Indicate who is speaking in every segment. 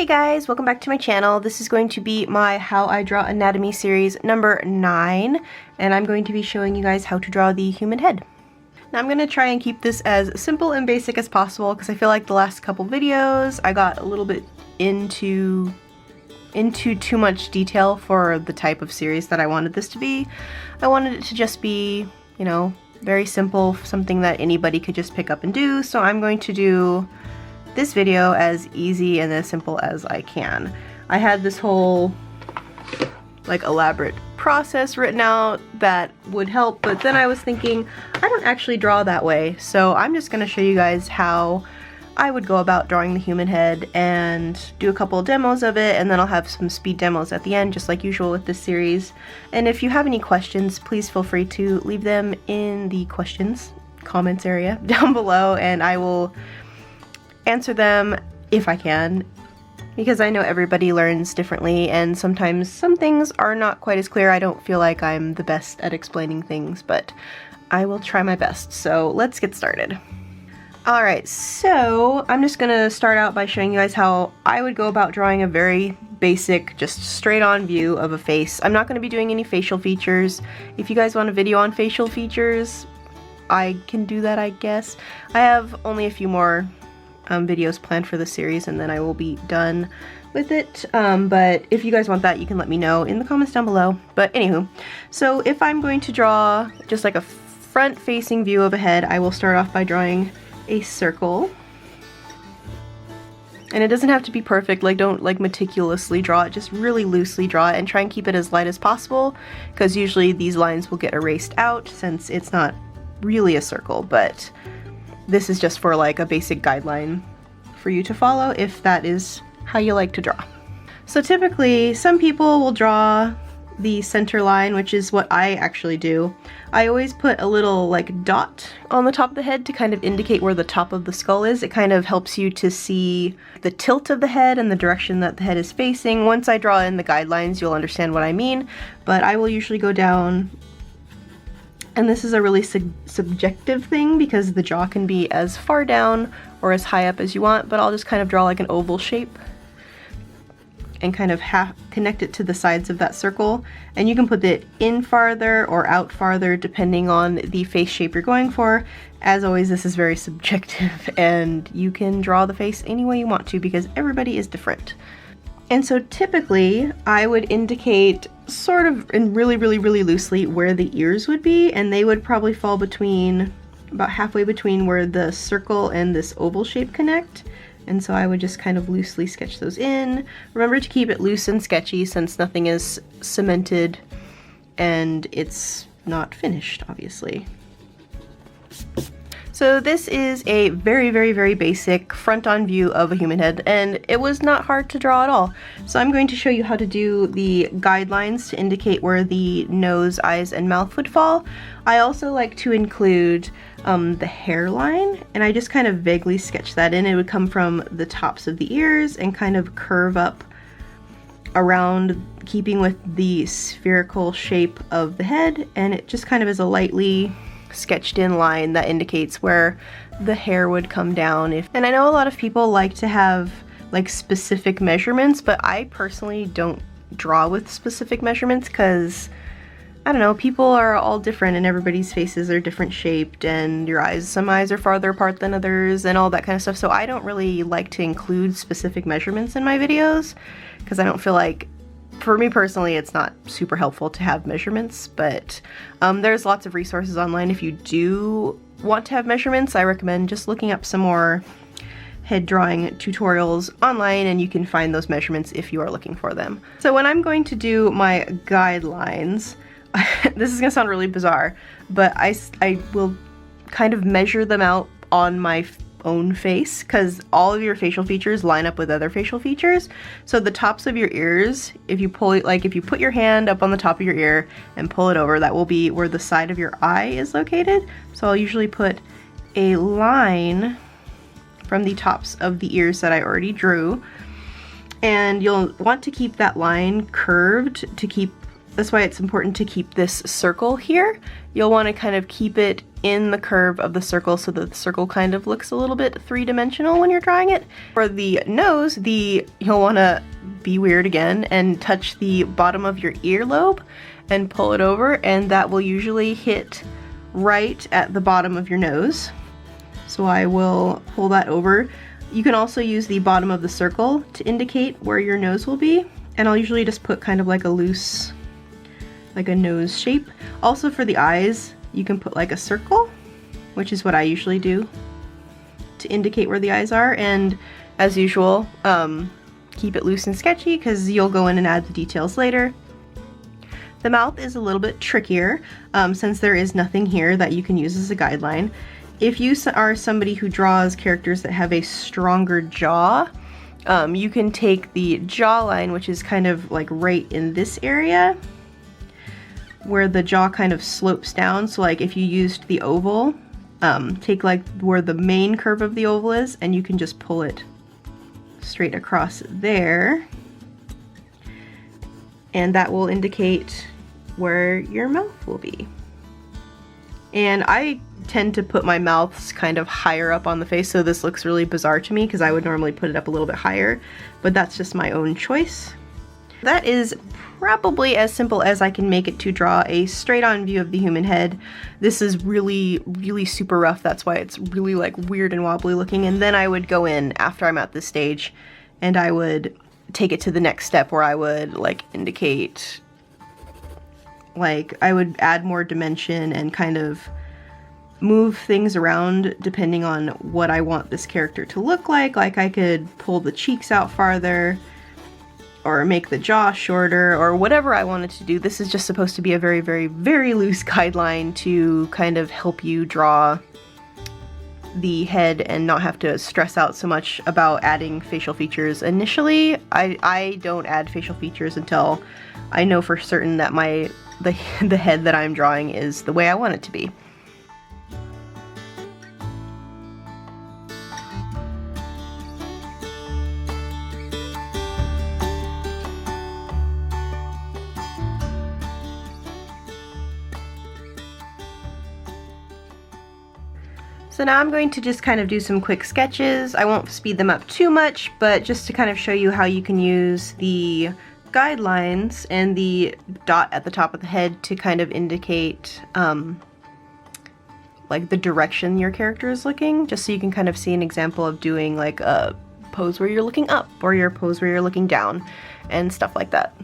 Speaker 1: Hey guys, welcome back to my channel. This is going to be my How I Draw Anatomy series number 9, and I'm going to be showing you guys how to draw the human head. Now I'm going to try and keep this as simple and basic as possible because I feel like the last couple videos I got a little bit into too much detail for the type of series that I wanted this to be. I wanted it to just be, you know, very simple, something that anybody could just pick up and do, so I'm going to do this video as easy and as simple as I can. I had this whole like elaborate process written out that would help, but then I was thinking I don't actually draw that way, so I'm just going to show you guys how I would go about drawing the human head and do a couple of demos of it, and then I'll have some speed demos at the end just like usual with this series. And if you have any questions, please feel free to leave them in the comments area down below, and I will answer them if I can, because I know everybody learns differently and sometimes some things are not quite as clear. I don't feel like I'm the best at explaining things, but I will try my best. So let's get started. Alright, so I'm just gonna start out by showing you guys how I would go about drawing a very basic, just straight on view of a face. I'm not going to be doing any facial features. If you guys want a video on facial features, I can do that, I guess. I have only a few more videos planned for the series and then I will be done with it, but if you guys want that, you can let me know in the comments down below. But anywho, so if I'm going to draw just like a front facing view of a head, I will start off by drawing a circle, and it doesn't have to be perfect, like don't like meticulously draw it, just really loosely draw it and try and keep it as light as possible, because usually these lines will get erased out since it's not really a circle, but this is just for like a basic guideline for you to follow if that is how you like to draw. So typically some people will draw the center line, which is what I actually do. I always put a little like dot on the top of the head to kind of indicate where the top of the skull is. It kind of helps you to see the tilt of the head and the direction that the head is facing. Once I draw in the guidelines, you'll understand what I mean, but I will usually go down. And this is a really subjective thing because the jaw can be as far down or as high up as you want, but I'll just kind of draw like an oval shape and kind of connect it to the sides of that circle. And you can put it in farther or out farther depending on the face shape you're going for. As always, this is very subjective and you can draw the face any way you want to because everybody is different. And so typically I would indicate sort of and really loosely where the ears would be, and they would probably fall between about halfway between where the circle and this oval shape connect. And so I would just kind of loosely sketch those in. Remember to keep it loose and sketchy since nothing is cemented and it's not finished, obviously. So this is a very basic front-on view of a human head, and it was not hard to draw at all. So I'm going to show you how to do the guidelines to indicate where the nose, eyes, and mouth would fall. I also like to include the hairline, and I just kind of vaguely sketch that in. It would come from the tops of the ears and kind of curve up around, keeping with the spherical shape of the head, and it just kind of is a lightly sketched in line that indicates where the hair would come down. And I know a lot of people like to have like specific measurements, but I personally don't draw with specific measurements because I don't know, people are all different and everybody's faces are different shaped, and some eyes are farther apart than others and all that kind of stuff. So I don't really like to include specific measurements in my videos because I don't feel like, for me personally, it's not super helpful to have measurements, but there's lots of resources online. If you do want to have measurements, I recommend just looking up some more head drawing tutorials online, and you can find those measurements if you are looking for them. So when I'm going to do my guidelines, this is gonna sound really bizarre, but I will kind of measure them out on my own face because all of your facial features line up with other facial features. So the tops of your ears, if you pull it, like if you put your hand up on the top of your ear and pull it over, that will be where the side of your eye is located. So I'll usually put a line from the tops of the ears that I already drew, and you'll want to keep that line curved to keep that's why it's important to keep this circle here. You'll want to kind of keep it in the curve of the circle so that the circle kind of looks a little bit three-dimensional when you're drawing it. For the nose, you'll want to be weird again and touch the bottom of your earlobe and pull it over, and that will usually hit right at the bottom of your nose. So I will pull that over. You can also use the bottom of the circle to indicate where your nose will be, and I'll usually just put kind of like a loose, like a nose shape. Also for the eyes, you can put like a circle, which is what I usually do to indicate where the eyes are, and as usual, keep it loose and sketchy because you'll go in and add the details later. The mouth is a little bit trickier since there is nothing here that you can use as a guideline. If you are somebody who draws characters that have a stronger jaw, you can take the jawline, which is kind of like right in this area where the jaw kind of slopes down. So like if you used the oval, take like where the main curve of the oval is, and you can just pull it straight across there, and that will indicate where your mouth will be. And I tend to put my mouths kind of higher up on the face, so this looks really bizarre to me because I would normally put it up a little bit higher, but that's just my own choice. That is probably as simple as I can make it to draw a straight-on view of the human head. This is really, really super rough. That's why it's really like weird and wobbly looking. And then I would go in after I'm at this stage and I would take it to the next step where I would like indicate, like I would add more dimension and kind of move things around depending on what I want this character to look like. Like I could pull the cheeks out farther, or make the jaw shorter, or whatever I wanted to do. This is just supposed to be a very, very, very loose guideline to kind of help you draw the head and not have to stress out so much about adding facial features. Initially, I don't add facial features until I know for certain that the head that I'm drawing is the way I want it to be. So now I'm going to just kind of do some quick sketches. I won't speed them up too much, but just to kind of show you how you can use the guidelines and the dot at the top of the head to kind of indicate like the direction your character is looking, just so you can kind of see an example of doing like a pose where you're looking up or your pose where you're looking down and stuff like that.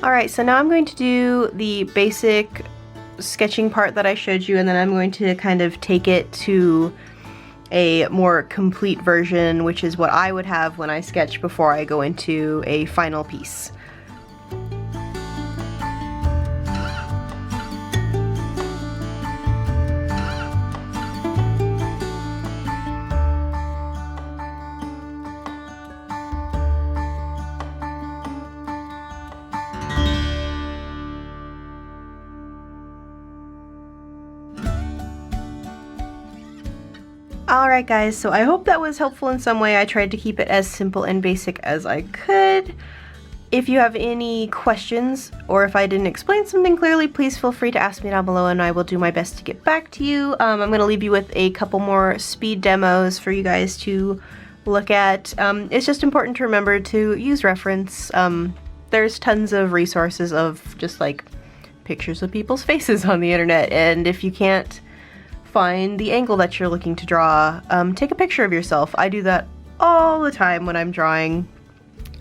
Speaker 1: Alright, so now I'm going to do the basic sketching part that I showed you, and then I'm going to kind of take it to a more complete version, which is what I would have when I sketch before I go into a final piece. Alright guys, so I hope that was helpful in some way. I tried to keep it as simple and basic as I could. If you have any questions, or if I didn't explain something clearly, please feel free to ask me down below and I will do my best to get back to you. I'm going to leave you with a couple more speed demos for you guys to look at. It's just important to remember to use reference. There's tons of resources of just like pictures of people's faces on the internet, and if you can't find the angle that you're looking to draw, take a picture of yourself. I do that all the time when I'm drawing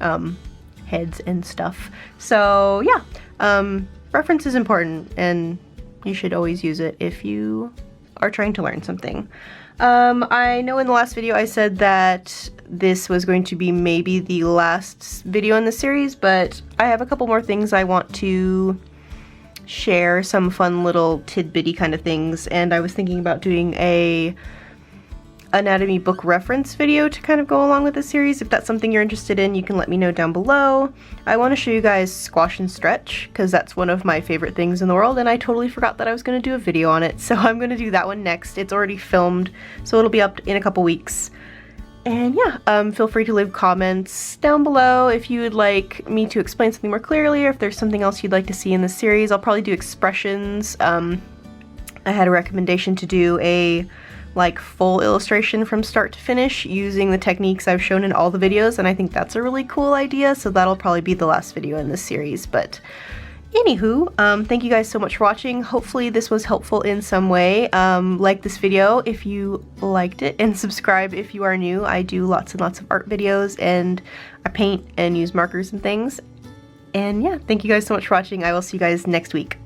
Speaker 1: heads and stuff. So yeah, reference is important and you should always use it if you are trying to learn something. I know in the last video I said that this was going to be maybe the last video in the series, but I have a couple more things I want to share, some fun little tidbitty kind of things, and I was thinking about doing a anatomy book reference video to kind of go along with the series. If that's something you're interested in, you can let me know down below. I want to show you guys squash and stretch because that's one of my favorite things in the world, and I totally forgot that I was going to do a video on it, so I'm going to do that one next. It's already filmed, so it'll be up in a couple weeks. And yeah, feel free to leave comments down below if you would like me to explain something more clearly, or if there's something else you'd like to see in this series. I'll probably do expressions. I had a recommendation to do a full illustration from start to finish using the techniques I've shown in all the videos, and I think that's a really cool idea, so that'll probably be the last video in this series. But anywho, thank you guys so much for watching. Hopefully this was helpful in some way. Like this video if you liked it, and subscribe if you are new. I do lots and lots of art videos, and I paint and use markers and things. And yeah, thank you guys so much for watching. I will see you guys next week.